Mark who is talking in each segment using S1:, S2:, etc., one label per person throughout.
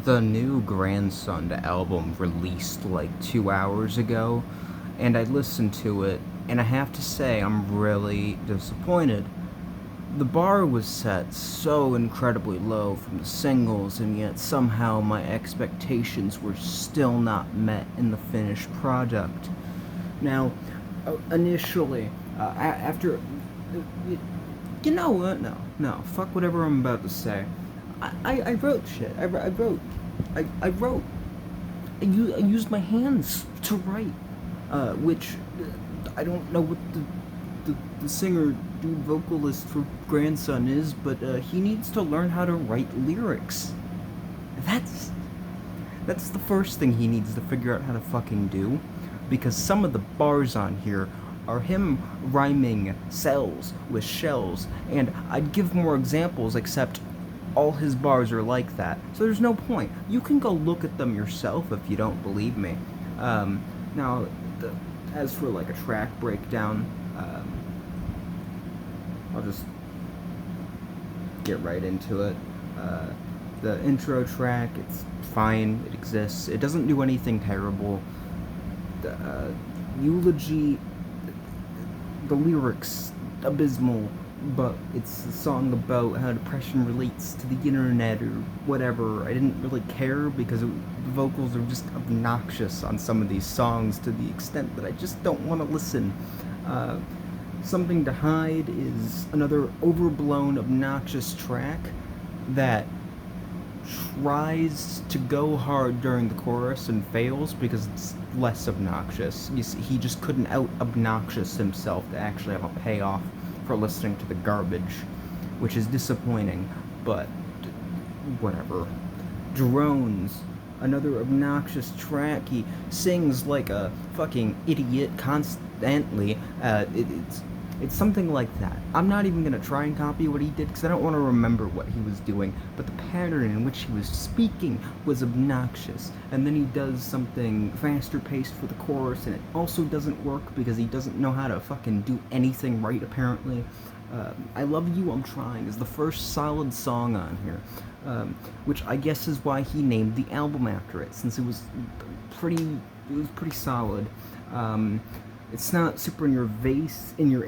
S1: The new Grandson album released like 2 hours ago, and I listened to it, and I have to say I'm really disappointed. The bar was set so incredibly low from the singles, and yet somehow my expectations were still not met in the finished product. Now, initially, after. You know what? No. Fuck whatever I'm about to say. I wrote shit. I wrote. I wrote. I used my hands to write, which I don't know what the singer, dude, vocalist for Grandson is, but he needs to learn how to write lyrics. That's that's the first thing he needs to figure out how to fucking do, because some of the bars on here are him rhyming cells with shells, and I'd give more examples, except all his bars are like that. So there's no point. You can go look at them yourself if you don't believe me. Now, as for like a track breakdown, I'll just get right into it. Uh, the intro track, it's fine, it exists. It doesn't do anything terrible. The eulogy, the lyrics, abysmal, but it's a song about how depression relates to the internet or whatever. I didn't really care because the vocals are just obnoxious on some of these songs to the extent that I just don't want to listen. Uh, Something to Hide is another overblown, obnoxious track that tries to go hard during the chorus and fails because it's less obnoxious. You see, he just couldn't out obnoxious himself to actually have a payoff for listening to the garbage, which is disappointing, but whatever. Drones, another obnoxious track. He sings like a fucking idiot constantly. It's something like that. I'm not even gonna try and copy what he did because I don't want to remember what he was doing, but the pattern in which he was speaking was obnoxious. And then he does something faster paced for the chorus, and it also doesn't work because he doesn't know how to fucking do anything right, apparently. I Love You, I'm Trying is the first solid song on here, which I guess is why he named the album after it, since it was pretty solid. It's not super in your face, in your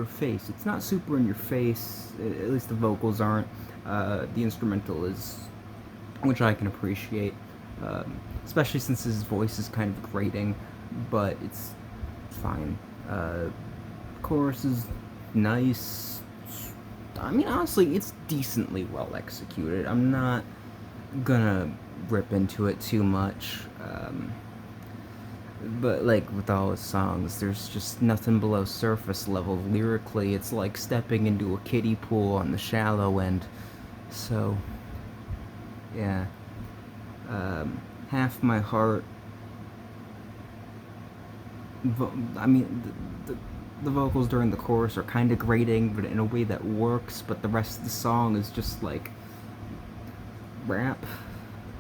S1: face. It's not super in your face. At least the vocals aren't. The instrumental is, which I can appreciate, especially since his voice is kind of grating, but it's fine. Chorus is nice. I mean, honestly, it's decently well executed. I'm not gonna rip into it too much. But like with all his songs, there's just nothing below surface level lyrically. It's like stepping into a kiddie pool on the shallow end. So, yeah. Half My Heart. I mean, the vocals during the chorus are kind of grating, but in a way that works. But the rest of the song is just like rap.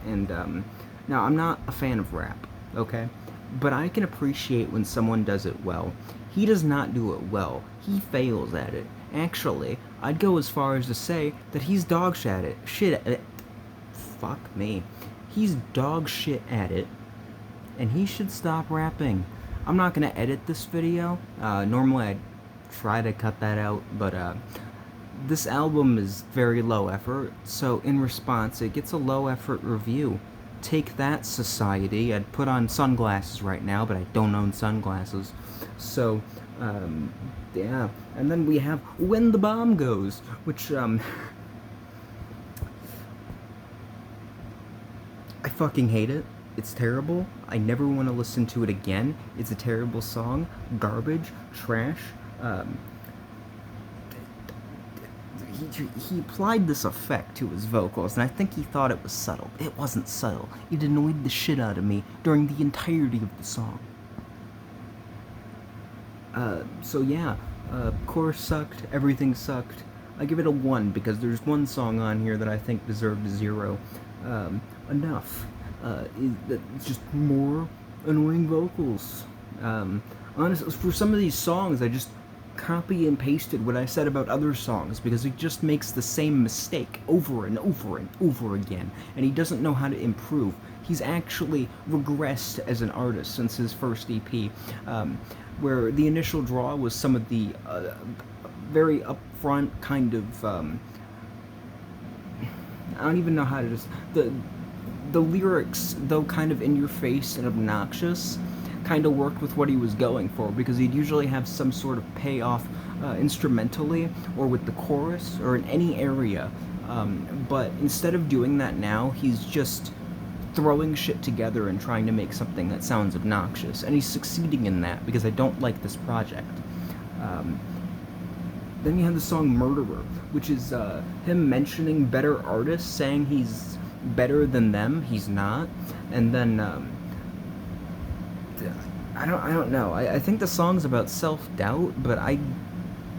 S1: And now I'm not a fan of rap, okay? But I can appreciate when someone does it well. He does not do it well. He fails at it. Actually, I'd go as far as to say that he's dog shit at it. Shit at it. Fuck me. He's dog shit at it, and he should stop rapping. I'm not gonna edit this video. Normally I'd try to cut that out, but this album is very low effort, so in response, it gets a low effort review. Take that, society. I'd put on sunglasses right now, but I don't own sunglasses. So, yeah. And then we have When the Bomb Goes, which, I fucking hate it. It's terrible. I never want to listen to it again. It's a terrible song. Garbage. Trash. Um, he applied this effect to his vocals, and I think he thought it was subtle. It wasn't subtle. It annoyed the shit out of me during the entirety of the song. So yeah, chorus sucked, everything sucked. I give it a 1 because there's one song on here that I think deserved a 0. Enough. It's just more annoying vocals. Honestly, for some of these songs, I just copy and pasted what I said about other songs because he just makes the same mistake over and over and over again, and he doesn't know how to improve. He's actually regressed as an artist since his first EP, where the initial draw was some of the very upfront kind of I don't even know how to just the lyrics, though kind of in your face and obnoxious, kind of worked with what he was going for because he'd usually have some sort of payoff instrumentally or with the chorus or in any area. But instead of doing that now, he's just throwing shit together and trying to make something that sounds obnoxious. And he's succeeding in that because I don't like this project. Then you have the song Murderer, which is him mentioning better artists, saying he's better than them. He's not. And then I don't know. I think the song's about self-doubt, but I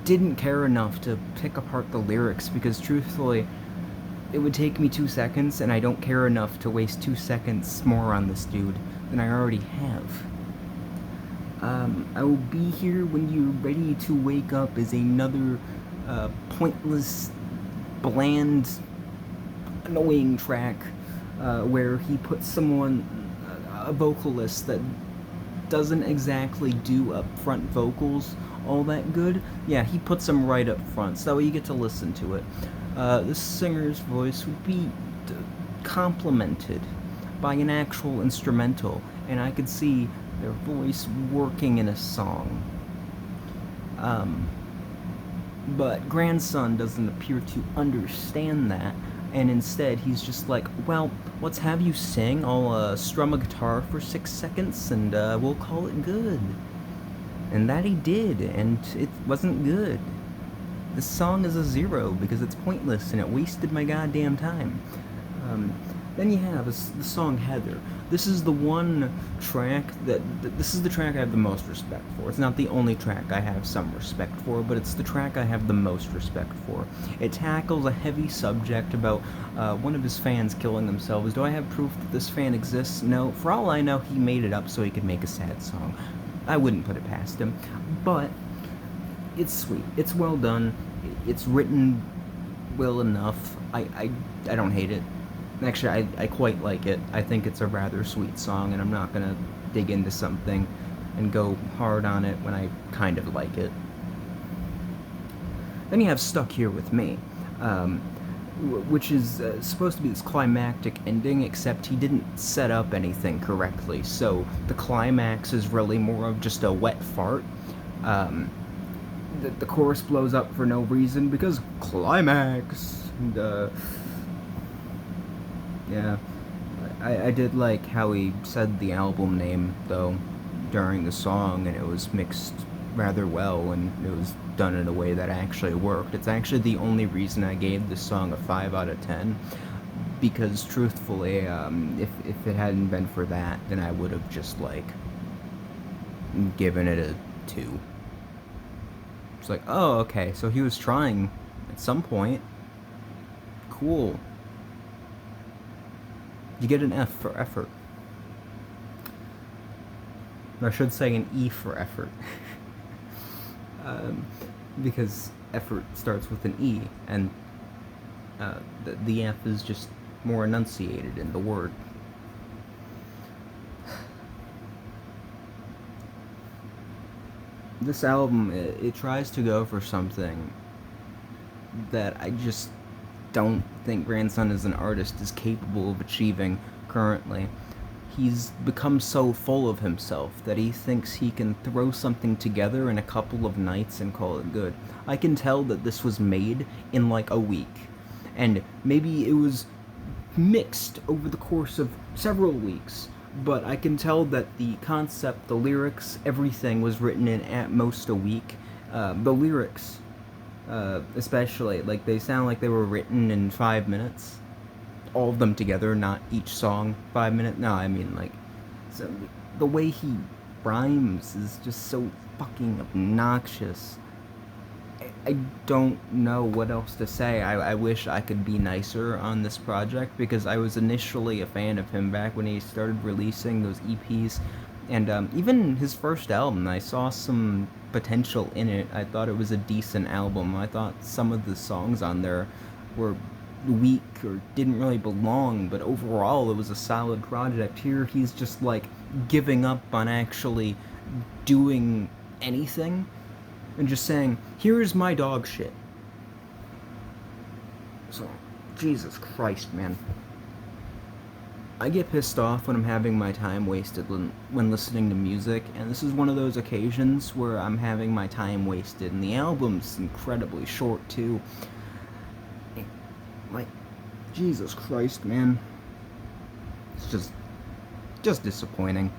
S1: didn't care enough to pick apart the lyrics because truthfully, it would take me 2 seconds, and I don't care enough to waste 2 seconds more on this dude than I already have. I will be here when you're ready to wake up is another pointless, bland, annoying track where he puts someone, a vocalist that doesn't exactly do up front vocals all that good. Yeah, he puts them right up front, so that way you get to listen to it. This singer's voice would be complemented by an actual instrumental, and I could see their voice working in a song. But Grandson doesn't appear to understand that, and instead he's just like, well, let's have you sing, I'll strum a guitar for 6 seconds, and we'll call it good. And that he did, and it wasn't good. This song is a 0 because it's pointless and it wasted my goddamn time. Then you have the song Heather. This is the one track this is the track I have the most respect for. It's not the only track I have some respect for, but it's the track I have the most respect for. It tackles a heavy subject about one of his fans killing themselves. Do I have proof that this fan exists? No. For all I know, he made it up so he could make a sad song. I wouldn't put it past him. But it's sweet. It's well done. It's written well enough. I don't hate it. Actually, I quite like it. I think it's a rather sweet song, and I'm not gonna dig into something and go hard on it when I kind of like it. Then you have Stuck Here With Me, which is supposed to be this climactic ending, except he didn't set up anything correctly, so the climax is really more of just a wet fart. The chorus blows up for no reason because climax. And, yeah, I did like how he said the album name, though, during the song, and it was mixed rather well, and it was done in a way that actually worked. It's actually the only reason I gave this song a 5 out of 10, because truthfully, if it hadn't been for that, then I would have just, like, given it a 2. It's like, oh, okay, so he was trying at some point. Cool. You get an F for effort. Or I should say an E for effort. Because effort starts with an E, and the F is just more enunciated in the word. This album, it tries to go for something that I just don't think Grandson as an artist is capable of achieving currently. He's become so full of himself that he thinks he can throw something together in a couple of nights and call it good. I can tell that this was made in like a week, and maybe it was mixed over the course of several weeks, but I can tell that the concept, the lyrics, everything was written in at most a week. The lyrics, especially, like, they sound like they were written in 5 minutes. All of them together, not each song 5 minutes. No, I mean, like, so the way he rhymes is just so fucking obnoxious. I don't know what else to say. I wish I could be nicer on this project, because I was initially a fan of him back when he started releasing those EPs, and even his first album. I saw some potential in it. I thought it was a decent album. I thought some of the songs on there were weak or didn't really belong, but overall it was a solid project. Here he's just like giving up on actually doing anything and just saying, here's my dog shit. So, Jesus Christ, man. I get pissed off when I'm having my time wasted when listening to music, and this is one of those occasions where I'm having my time wasted, and the album's incredibly short, too. Like, Jesus Christ, man. It's just disappointing.